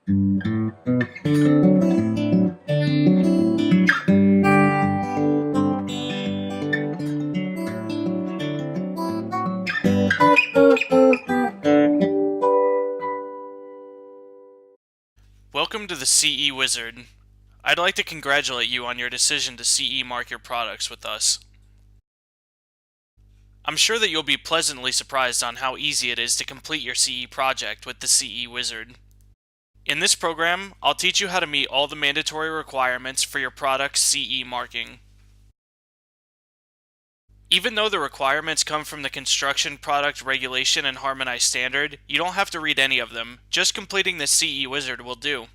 Welcome to the CE Wizard. I'd like to congratulate you on your decision to CE mark your products with us. I'm sure that you'll be pleasantly surprised on how easy it is to complete your CE project with the CE Wizard. In this program, I'll teach you how to meet all the mandatory requirements for your product's CE marking. Even though the requirements come from the Construction Product Regulation and Harmonized Standard, you don't have to read any of them. Just completing the CE Wizard will do.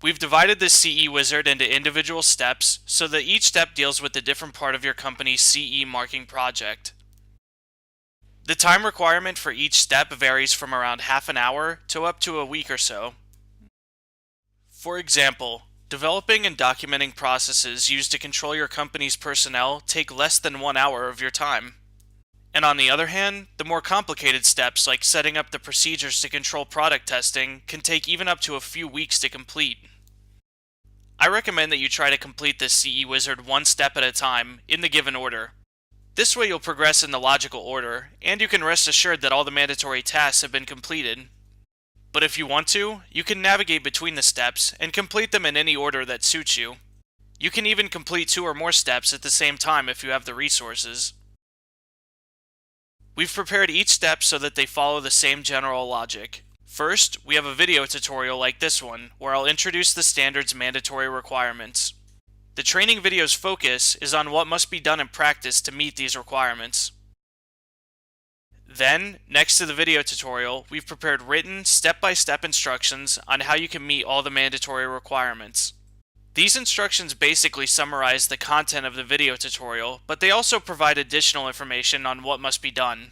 We've divided the CE Wizard into individual steps so that each step deals with a different part of your company's CE marking project. The time requirement for each step varies from around half an hour to up to a week or so. For example, developing and documenting processes used to control your company's personnel take less than 1 hour of your time. And on the other hand, the more complicated steps like setting up the procedures to control product testing can take even up to a few weeks to complete. I recommend that you try to complete this CE Wizard one step at a time, in the given order. This way you'll progress in the logical order, and you can rest assured that all the mandatory tasks have been completed. But if you want to, you can navigate between the steps and complete them in any order that suits you. You can even complete 2 or more steps at the same time if you have the resources. We've prepared each step so that they follow the same general logic. First, we have a video tutorial like this one, where I'll introduce the standard's mandatory requirements. The training video's focus is on what must be done in practice to meet these requirements. Then, next to the video tutorial, we've prepared written, step-by-step instructions on how you can meet all the mandatory requirements. These instructions basically summarize the content of the video tutorial, but they also provide additional information on what must be done.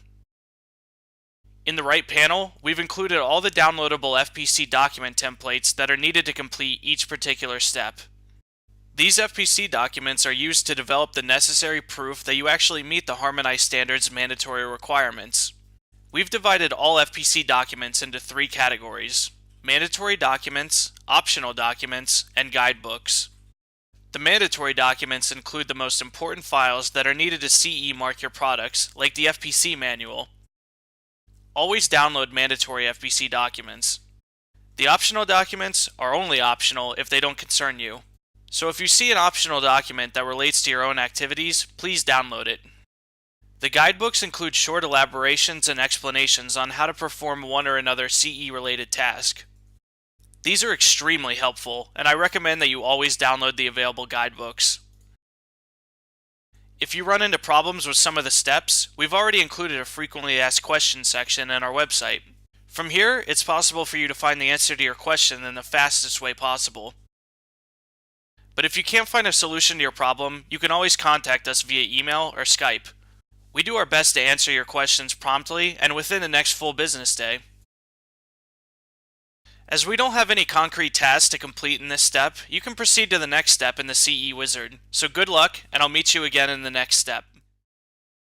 In the right panel, we've included all the downloadable FPC document templates that are needed to complete each particular step. These FPC documents are used to develop the necessary proof that you actually meet the Harmonized Standards mandatory requirements. We've divided all FPC documents into 3 categories: mandatory documents, optional documents, and guidebooks. The mandatory documents include the most important files that are needed to CE mark your products, like the FPC manual. Always download mandatory FPC documents. The optional documents are only optional if they don't concern you. So if you see an optional document that relates to your own activities, please download it. The guidebooks include short elaborations and explanations on how to perform one or another CE-related task. These are extremely helpful, and I recommend that you always download the available guidebooks. If you run into problems with some of the steps, we've already included a frequently asked questions section in our website. From here, it's possible for you to find the answer to your question in the fastest way possible. But if you can't find a solution to your problem, you can always contact us via email or Skype. We do our best to answer your questions promptly and within the next full business day. As we don't have any concrete tasks to complete in this step, you can proceed to the next step in the CE Wizard. So good luck, and I'll meet you again in the next step.